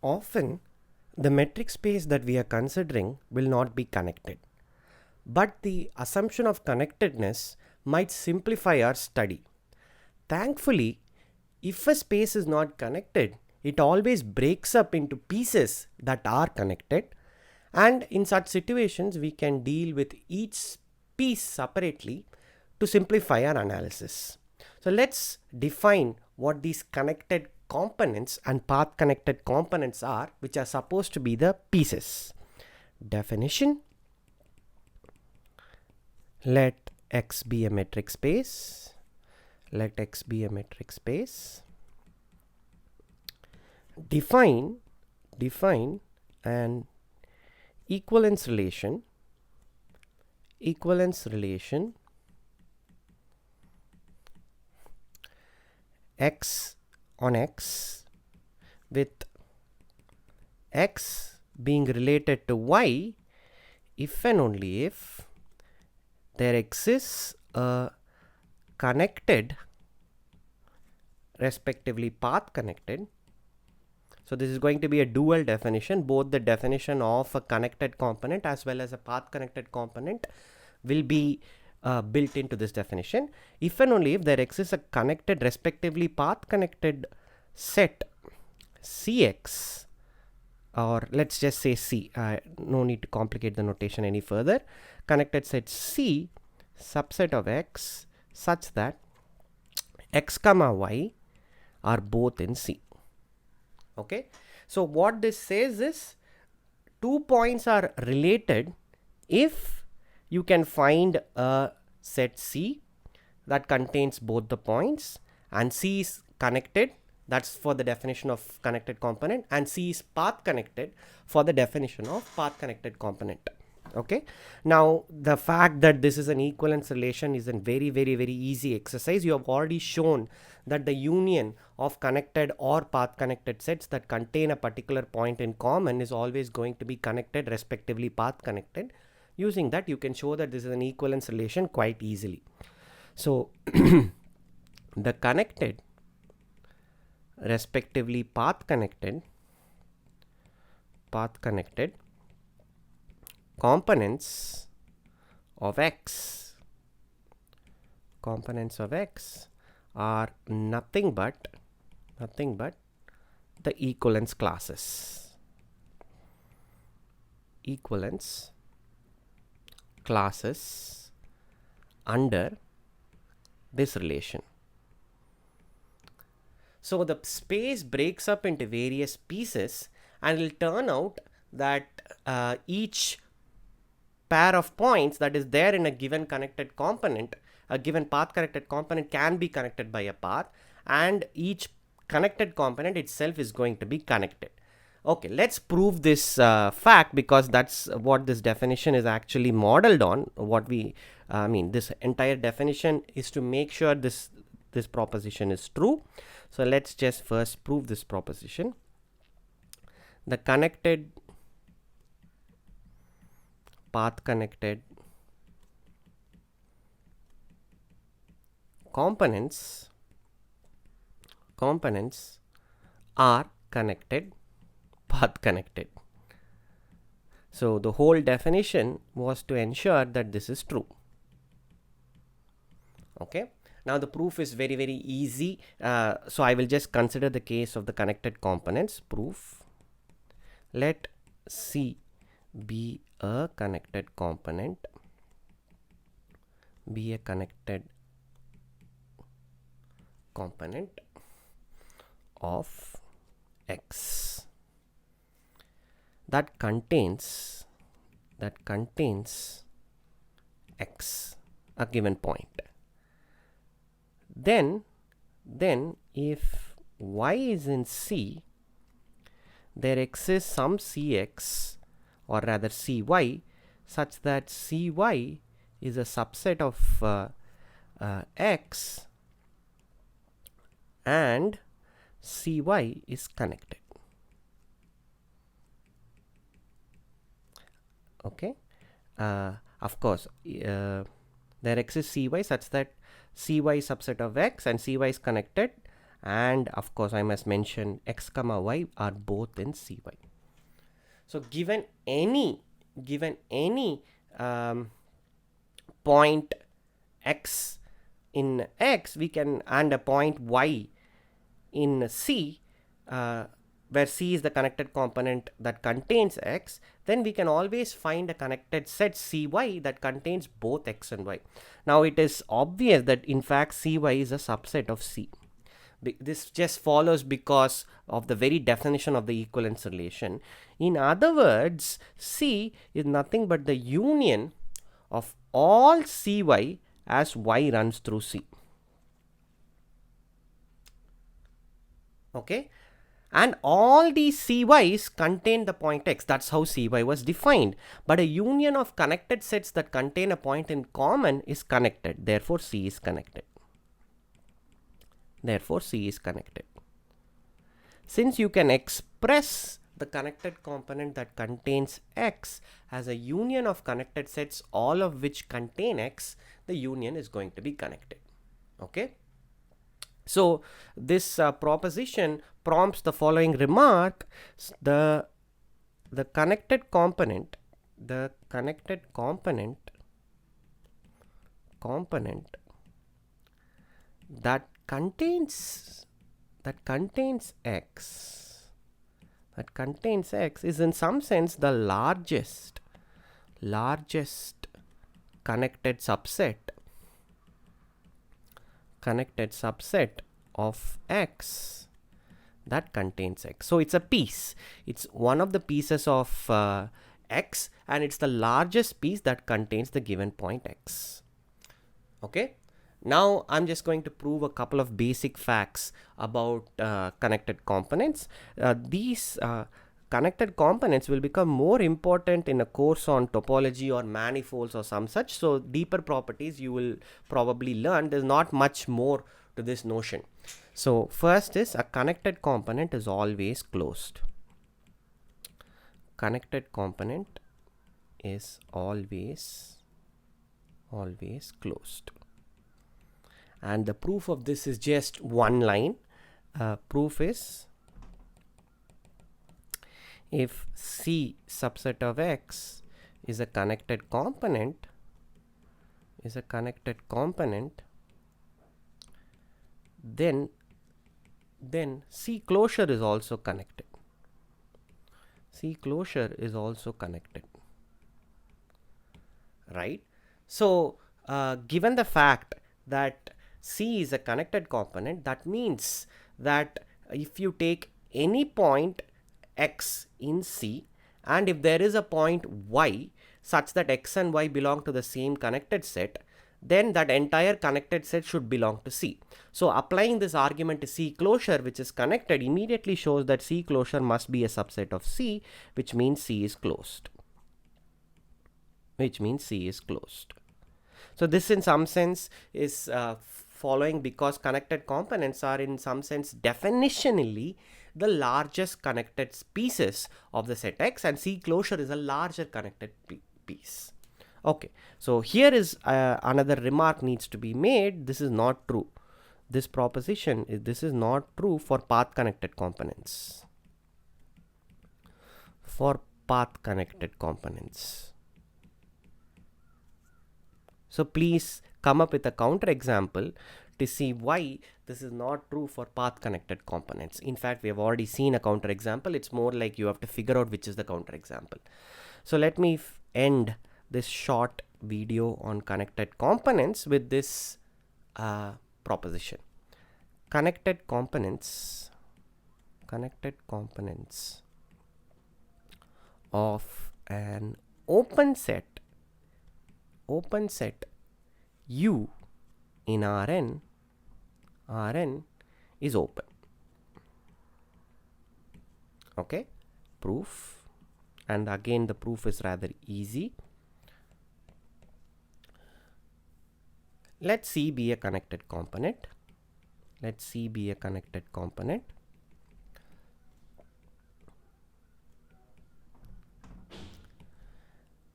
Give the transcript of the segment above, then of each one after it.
Often, the metric space that we are considering will not be connected. But the assumption of connectedness might simplify our study. Thankfully, if a space is not connected, it always breaks up into pieces that are connected, and in such situations, we can deal with each piece separately to simplify our analysis. So let's define what these connected components and path connected components are, which are supposed to be the pieces. Definition: let X be a metric space. Let X be a metric space. Define an equivalence relation X on X with X being related to Y if and only if there exists a connected, respectively path connected. So this is going to be a dual definition. Both the definition of a connected component as well as a path connected component will be built into this definition. If and only if there exists a connected, respectively path connected set Cx, or let's just say C, no need to complicate the notation any further, connected set C subset of X such that X comma Y are both in C. Okay, so what this says is 2 points are related if you can find a set C that contains both the points, and C is connected. That's for the definition of connected component, and C is path connected for the definition of path connected component. Okay, now the fact that this is an equivalence relation is a very easy exercise. You have already shown that the union of connected or path connected sets that contain a particular point in common is always going to be connected, respectively path connected. Using that, you can show that this is an equivalence relation quite easily. So the connected, respectively path connected components of X are nothing but the equivalence classes under this relation. So the space breaks up into various pieces, and it will turn out that each pair of points that is there in a given connected component, a given path connected component, can be connected by a path, and each connected component itself is going to be connected. Okay, let's prove this fact, because that's what this definition is actually modeled on. What we this entire definition is to make sure this proposition is true. So let's just first prove this proposition. The connected path connected components are connected path connected. So the whole definition was to ensure that this is true. Okay, now the proof is very easy. So I will just consider the case of the connected components. Proof: let C be a connected component, of X that contains X, a given point. Then if Y is in C, there exists some Cx, or rather Cy, such that Cy is a subset of X and Cy is connected. Okay, of course there exists Cy such that Cy is subset of X and Cy is connected, and of course I must mention x comma y are both in Cy. So given any point x in X, we can, and a point Y in C, where C is the connected component that contains X, then we can always find a connected set Cy that contains both X and Y. Now it is obvious that in fact Cy is a subset of C. This just follows because of the very definition of the equivalence relation. In other words, C is nothing but the union of all Cy as Y runs through C. Okay, and all these Cy's contain the point X. That's how Cy was defined. But a union of connected sets that contain a point in common is connected. Therefore, C is connected. Therefore, C is connected. Since you can express the connected component that contains X as a union of connected sets, all of which contain X, the union is going to be connected. Okay. So this proposition prompts the following remark: the connected component that contains X is in some sense the largest connected subset of X that contains X. So it's a piece. It's one of the pieces of X, and it's the largest piece that contains the given point X. Okay. Now I'm just going to prove a couple of basic facts about connected components. These connected components will become more important in a course on topology or manifolds or some such. So deeper properties you will probably learn. There's not much more to this notion. So first is a connected component is always closed. Connected component is always closed. And the proof of this is just one line. Proof is if C subset of X is a connected component, then C closure is also connected. Right? So given the fact that C is a connected component, that means that if you take any point X in C, and if there is a point Y such that X and Y belong to the same connected set, then that entire connected set should belong to C. So applying this argument to C closure, which is connected, immediately shows that C closure must be a subset of C, which means C is closed. So this in some sense is following because connected components are in some sense definitionally the largest connected pieces of the set X, and C closure is a larger connected piece. Okay, so here is another remark needs to be made. This is not true. This proposition this is not true for path connected components. So please come up with a counter example to see why this is not true for path connected components. In fact, we have already seen a counter example. It's more like you have to figure out which is the counter example. So let me end this short video on connected components with this proposition. Connected components of an open set U in Rn is open. Okay, proof, and again the proof is rather easy. Let C be a connected component.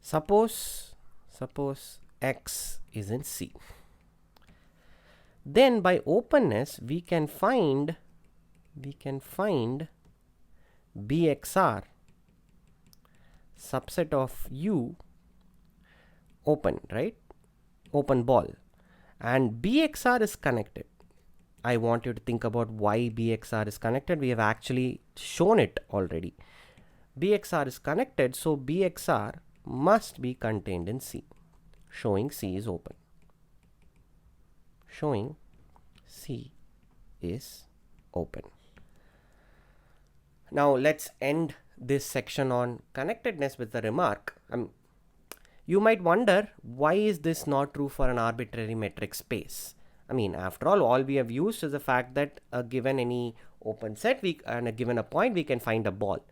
Suppose X is in C. Then by openness, we can find BXR subset of U open, right? Open ball, and BXR is connected. I want you to think about why BXR is connected. We have actually shown it already. BXR is connected, so BXR must be contained in C, showing C is open. Showing C is open. Now let's end this section on connectedness with a remark. You might wonder, why is this not true for an arbitrary metric space? I mean, after all we have used is the fact that given any open set and given a point, we can find a ball.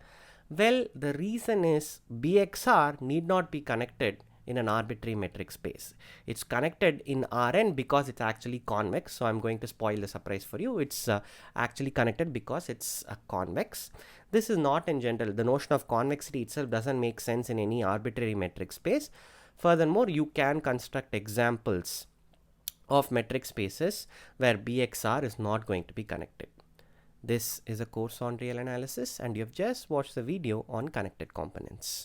Well, the reason is BXR need not be connected in an arbitrary metric space. It's connected in Rn because it's actually convex. So I'm going to spoil the surprise for you. It's actually connected because it's convex. This is not in general. The notion of convexity itself doesn't make sense in any arbitrary metric space. Furthermore, you can construct examples of metric spaces where BXR is not going to be connected. This is a course on real analysis, and you have just watched the video on connected components.